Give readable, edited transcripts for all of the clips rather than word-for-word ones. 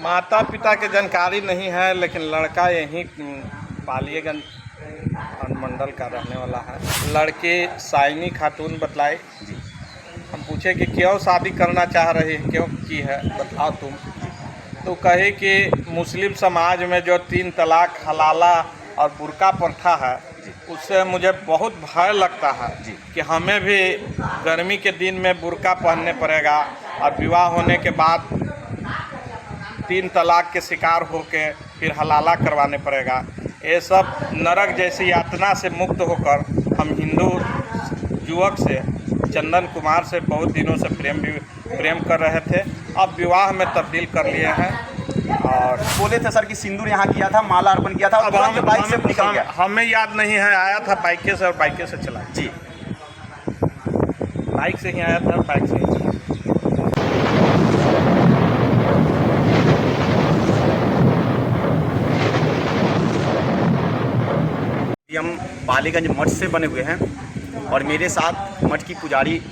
माता पिता के जानकारी नहीं है, लेकिन लड़का यहीं पालियगंज अनुमंडल का रहने वाला है। लड़की साइनी खातून बतलाई जी। हम पूछे कि क्यों शादी करना चाह रही है, क्यों की है, बताओ तुम। तो कहे कि मुस्लिम समाज में जो 3 तलाक, हलाला और बुर्का प्रथा है, उससे मुझे बहुत भय लगता है कि हमें भी गर्मी के दिन में बुर्का पहनने पड़ेगा और विवाह होने के बाद 3 तलाक के शिकार होके फिर हलाला करवाने पड़ेगा। ये सब नरक जैसी यातना से मुक्त होकर हम हिंदू युवक से, चंदन कुमार से बहुत दिनों से प्रेम कर रहे थे। अब विवाह में तब्दील कर लिए हैं। और बोले थे सर कि सिंदूर यहाँ किया था, माला अर्पण किया था। अब हम बाइक से निकल गया, हमें याद नहीं है। आया था बाइक से और बाइक से चला जी, बाइक से ही आया था, बाइक से ही चला। हम पालीगंज मठ से बने हुए हैं और मेरे साथ मठ की पुजारी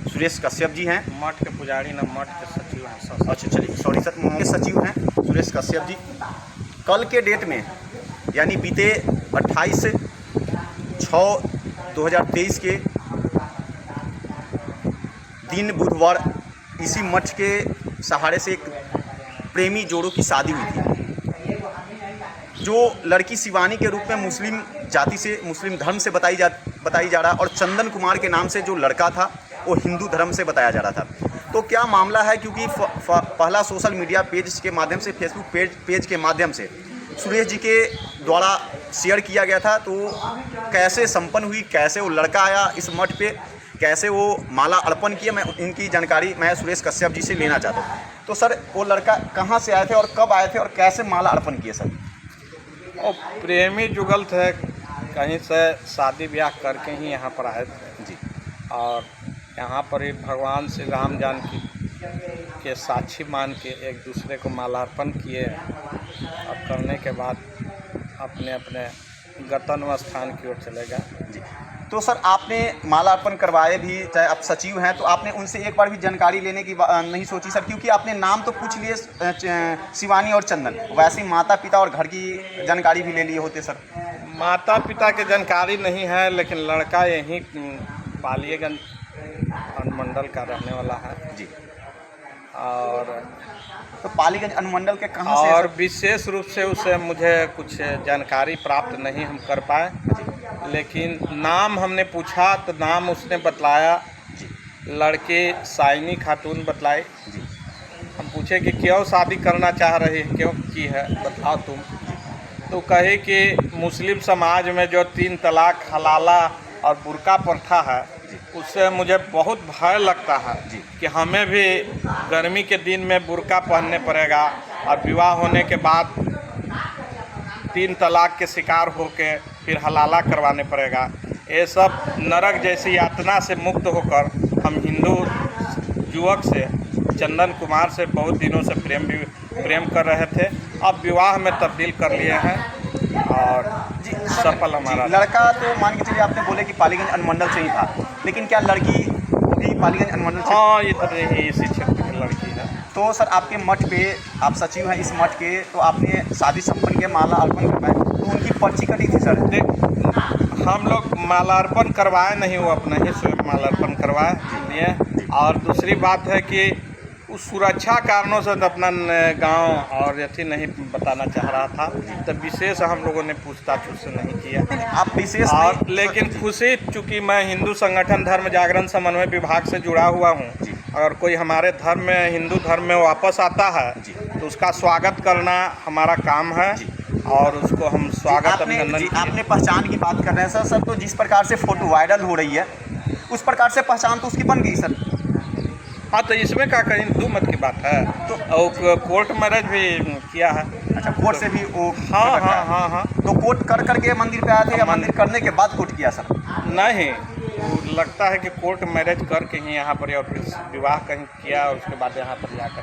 सुरेश कश्यप जी हैं। मठ के पुजारी न, मठ के सचिव हैं। अच्छा चलिए, सॉरी सर, के सचिव हैं सुरेश कश्यप जी। कल के डेट में यानी बीते 28/6/2023 के दिन बुधवार इसी मठ के सहारे से एक प्रेमी जोड़ों की शादी हुई थी। जो लड़की शिवानी के रूप में मुस्लिम जाति से, मुस्लिम धर्म से बताई जा रहा, और चंदन कुमार के नाम से जो लड़का था वो हिंदू धर्म से बताया जा रहा था। तो क्या मामला है, क्योंकि पहला सोशल मीडिया पेज के माध्यम से, फेसबुक पेज के माध्यम से सुरेश जी के द्वारा शेयर किया गया था। तो कैसे संपन्न हुई, कैसे वो लड़का आया इस मठ पे, कैसे वो माला अर्पण किया, मैं इनकी जानकारी मैं सुरेश कश्यप जी से लेना चाहता हूँ। तो सर, वो लड़का कहाँ से आए थे और कब आए थे और कैसे माला अर्पण किए सर? और प्रेमी जुगल थे, कहीं से शादी ब्याह करके ही यहाँ पर आए थे जी। और यहाँ पर ही भगवान श्री राम जानकी के साक्षी मान के एक दूसरे को मालार्पण किए और करने के बाद अपने अपने गंतव्य स्थान की ओर चले गए जी। तो सर, आपने माला अर्पण करवाए भी, चाहे आप सचिव हैं, तो आपने उनसे एक बार भी जानकारी लेने की नहीं सोची सर? क्योंकि आपने नाम तो पूछ लिए शिवानी और चंदन, वैसे ही माता पिता और घर की जानकारी भी ले लिए होते सर? माता पिता के जानकारी नहीं है, लेकिन लड़का यहीं पालियगंज अनुमंडल का रहने वाला है जी। और तो पालीगंज अनुमंडल के कहाँ से? और विशेष रूप से उसे मुझे कुछ जानकारी प्राप्त नहीं हम कर पाए, लेकिन नाम हमने पूछा तो नाम उसने बतलाया जी। लड़की साइनी खातून बतलाई जी। हम पूछे कि क्यों शादी करना चाह रही है, क्यों की है, बताओ तुम। तो कहे कि मुस्लिम समाज में जो 3 तलाक, हलाला और बुर्का प्रथा है, उससे मुझे बहुत भय लगता है कि हमें भी गर्मी के दिन में बुर्का पहनने पड़ेगा और विवाह होने के बाद 3 तलाक के शिकार होके फिर हलाला करवाने पड़ेगा। ये सब नरक जैसी यातना से मुक्त होकर हम हिंदू युवक से, चंदन कुमार से बहुत दिनों से प्रेम कर रहे थे। अब विवाह में तब्दील कर लिए हैं और सफल हमारा। लड़का तो मान के चलिए आपने बोले कि पालीगंज अनुमंडल से ही था, लेकिन क्या लड़की भी पालीगंज अनुमंडल से? हाँ, इधर ही इसी क्षेत्र की लड़की है। तो सर, आपके मठ पे आप सचिव हैं इस मठ के, तो आपने शादी संपन्न किया, माला अर्पण करवाए, तो उनकी पर्ची कटी थी सर? हम लोग मालार्पण करवाए नहीं, वो अपना ही स्वयं मालार्पण करवाए लिए। और दूसरी बात है कि उस सुरक्षा कारणों से अपना गांव और यथी नहीं बताना चाह रहा था, तो विशेष हम लोगों ने पूछताछ उससे नहीं किया। आप विशेष और लेकिन खुशी, चूँकि मैं हिंदू संगठन धर्म जागरण समन्वय विभाग से जुड़ा हुआ हूँ, अगर कोई हमारे धर्म में, हिंदू धर्म में वापस आता है तो उसका स्वागत करना हमारा काम है और उसको हम स्वागत अभिनंदन। आपने पहचान की बात कर रहे हैं सर, तो जिस प्रकार से फोटो वायरल हो रही है उस प्रकार से पहचान तो उसकी बन गई सर? हाँ, तो इसमें क्या कहीं दो मत की बात है। तो कोर्ट मैरिज भी किया है। अच्छा, कोर्ट से भी वो? हाँ। तो कोर्ट करके मंदिर पे आए थे या मंदिर करने के बाद कोर्ट किया सर? नहीं, लगता है कि कोर्ट मैरिज करके ही यहाँ पर और फिर विवाह कहीं किया और उसके बाद यहाँ पर जाकर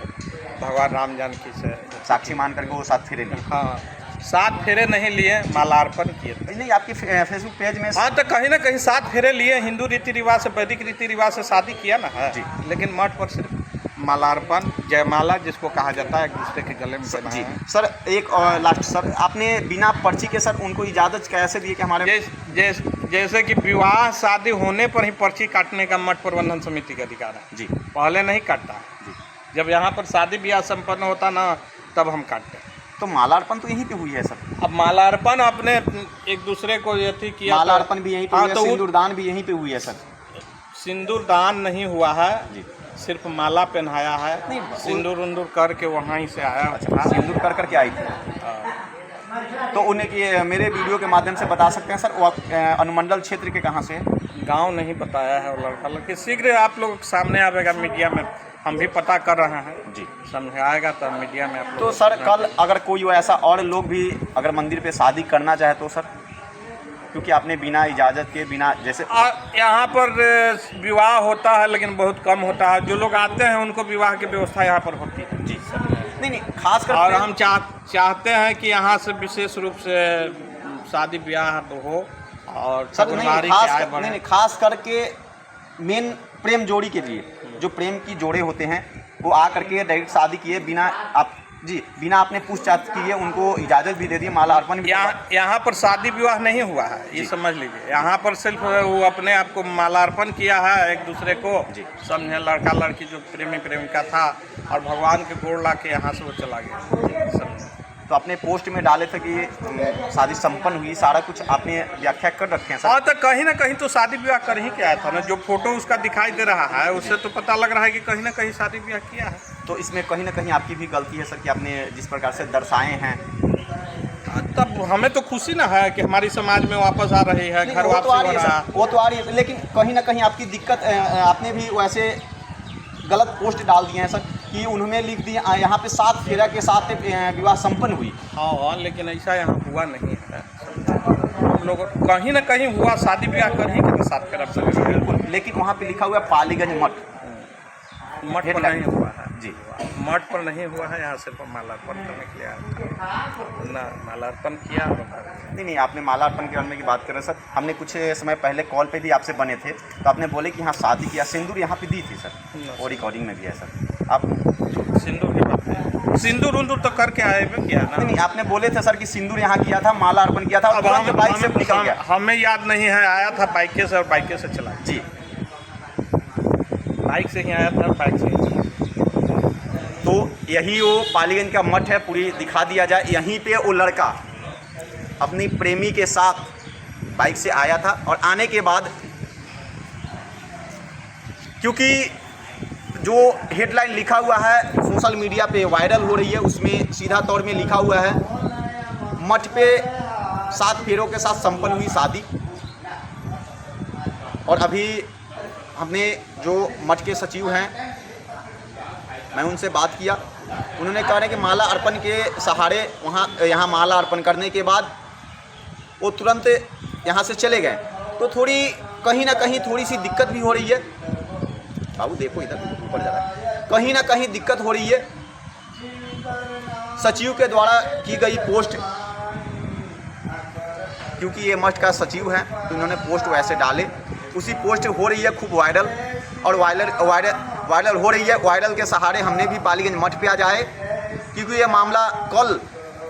भगवान राम जानकी से साक्षी मान करके वो 7 फेरे लिए? हाँ, 7 फेरे नहीं लिए, मालार्पण किए थे। नहीं, आपकी फेसबुक पेज में? हाँ, तो कहीं ना कहीं 7 फेरे लिए। हिंदू रीति रिवाज से, वैदिक रीति रिवाज से शादी किया ना है जी, लेकिन मठ पर सिर्फ मालार्पण जयमाला जिसको कहा जाता है, एक दूसरे के गले में जी पहनाया है। सर, एक लास्ट सर, आपने बिना पर्ची के सर उनको इजाज़त कैसे दी कि हमारे जैसे कि विवाह शादी होने पर ही पर्ची काटने का मठ प्रबंधन समिति का अधिकार है जी पहले नहीं काटता है। जी। जब यहाँ पर शादी ब्याह संपन्न होता ना तब हम काटते हैं। तो मालार्पण तो यहीं पे हुई है सर? अब मालार्पण अपने एक दूसरे को यथी किया, मालार्पण भी यहीं पे हाँ, हुई है, तो सिंदूरदान भी यहीं पे हुई है सर? सिंदूर दान नहीं हुआ है जी। सिर्फ माला पहनाया है। नहीं, सिंदूर उंदूर करके वहाँ ही से आया। अच्छा, सिंदूर कर करके आई थी। हाँ। तो उन्हें कि मेरे वीडियो के माध्यम से बता सकते हैं सर वो अनुमंडल क्षेत्र के कहाँ से है? गांव नहीं बताया है वो लड़का, लेकिन शीघ्र आप लोग के सामने आएगा मीडिया में, हम भी पता कर रहे हैं जी। समझ आएगा तो मीडिया में आप लोग। तो सर कल अगर कोई ऐसा और लोग भी अगर मंदिर पे शादी करना चाहे तो सर, क्योंकि आपने बिना इजाज़त के बिना जैसे यहाँ पर विवाह होता है लेकिन बहुत कम होता है। जो लोग आते हैं उनको विवाह की व्यवस्था यहाँ पर होती है। जी सर। नहीं खास कर और हम चाहते हैं कि यहाँ से विशेष रूप से शादी ब्याह तो हो और सर नहीं नहीं खास करके मेन प्रेम जोड़ी के लिए, जो प्रेम की जोड़े होते हैं वो आ करके डायरेक्ट शादी किए बिना आप जी बिना आपने पूछताछ किए उनको इजाज़त भी दे दी, माला अर्पण भी। यहाँ पर शादी विवाह नहीं हुआ है, ये समझ लीजिए। यहाँ पर सिर्फ वो अपने आप को मालार्पण किया है एक दूसरे को, समझे, लड़का लड़की जो प्रेमी प्रेमिका था और भगवान के गोड़ ला के यहाँ से वो चला गया, समझे। तो अपने पोस्ट में डाले थे कि शादी संपन्न हुई, सारा कुछ आपने व्याख्या कर रखे हैं सर? और तो कहीं ना कहीं तो शादी ब्याह कर ही के आया था ना। जो फोटो उसका दिखाई दे रहा है उससे तो पता लग रहा है कि कहीं ना कहीं शादी ब्याह किया है। तो इसमें कहीं ना कहीं आपकी भी गलती है सर कि आपने जिस प्रकार से दर्शाए हैं। तब हमें तो खुशी ना है कि हमारी समाज में वापस आ रही है, घर वापसी हो रहा है। वो तो आ रही है, लेकिन कहीं ना कहीं आपकी दिक्कत, आपने भी वैसे गलत पोस्ट डाल दिए हैं सर कि उन्होंने लिख दिया यहाँ पे 7 फेरा के साथ विवाह संपन्न हुई। हाँ, लेकिन ऐसा यहाँ हुआ नहीं है। हम लोग कहीं ना कहीं हुआ, शादी ब्याह कर ही के 7 फेरा से बिल्कुल, लेकिन वहाँ पे लिखा हुआ है पालीगंज मठ पर नहीं हुआ है जी। मठ पर नहीं हुआ है, यहाँ सिर्फ मालार्पण करने के लिए आया था ना, मालार्पण किया। नहीं आपने मालार्पण करने की बात कर रहे हैं सर। हमने कुछ समय पहले कॉल पे भी आपसे बने थे तो आपने बोले कि हाँ शादी किया, सिंदूर यहाँ पे दी थी सर, और रिकॉर्डिंग में भी है सर। आप सिंदूर की बात है, सिंदूर उंदूर तो करके आए हुए किया ना। नहीं आपने बोले थे सर कि सिंदूर यहाँ किया था, माला अर्पण किया था, अब हम बाइक से निकल गया। हमें याद नहीं है, आया था बाइक से और बाइक से चला जी, बाइक से ही आया था, बाइक से ही चला। तो यही वो पालीगंज का मठ है, पूरी दिखा दिया जाए। यहीं पे वो लड़का अपनी प्रेमी के साथ बाइक से आया था और आने के बाद क्योंकि जो हेडलाइन लिखा हुआ है सोशल मीडिया पे वायरल हो रही है, उसमें सीधा तौर में लिखा हुआ है मठ पे 7 फेरों के साथ संपन्न हुई शादी। और अभी हमने जो मठ के सचिव हैं मैं उनसे बात किया, उन्होंने कहा है कि माला अर्पण के सहारे यहाँ माला अर्पण करने के बाद वो तुरंत यहाँ से चले गए। तो थोड़ी कहीं ना कहीं थोड़ी सी दिक्कत भी हो रही है। बाबू देखो इधर ऊपर जा रहा है, कहीं ना कहीं दिक्कत हो रही है। सचिव के द्वारा की गई पोस्ट, क्योंकि ये मठ का सचिव है तो उन्होंने पोस्ट वैसे डाले, उसी पोस्ट हो रही है खूब वायरल और वायरल हो रही है। वायरल के सहारे हमने भी पालीगंज मठ पे आ जाए, क्योंकि ये मामला कल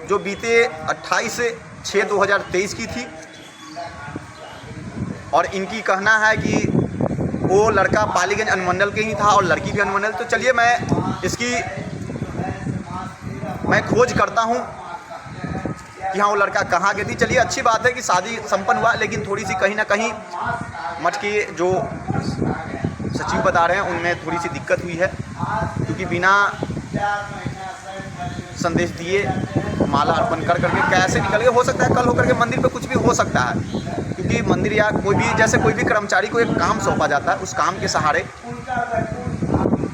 जो बीते 28/6/2023 की थी और इनकी कहना है कि वो लड़का पालीगंज अनुमंडल के ही था और लड़की भी अनुमंडल। तो चलिए मैं खोज करता हूँ कि हाँ वो लड़का कहाँ गई थी। चलिए अच्छी बात है कि शादी संपन्न हुआ, लेकिन थोड़ी सी कहीं ना कहीं मठ के जो सचिव बता रहे हैं उनमें थोड़ी सी दिक्कत हुई है, क्योंकि बिना संदेश दिए माला अर्पण कर करके कैसे निकल गए। हो सकता है कल होकर के मंदिर पे कुछ भी हो सकता है, क्योंकि मंदिर या कोई भी जैसे कोई भी कर्मचारी को एक काम सौंपा जाता है, उस काम के सहारे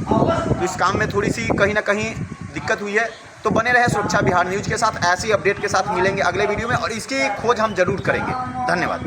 तो इस काम में थोड़ी सी कहीं ना कहीं दिक्कत हुई है। तो बने रहे सुरक्षा बिहार न्यूज़ के साथ, ऐसी अपडेट के साथ मिलेंगे अगले वीडियो में और इसकी खोज हम जरूर करेंगे। धन्यवाद।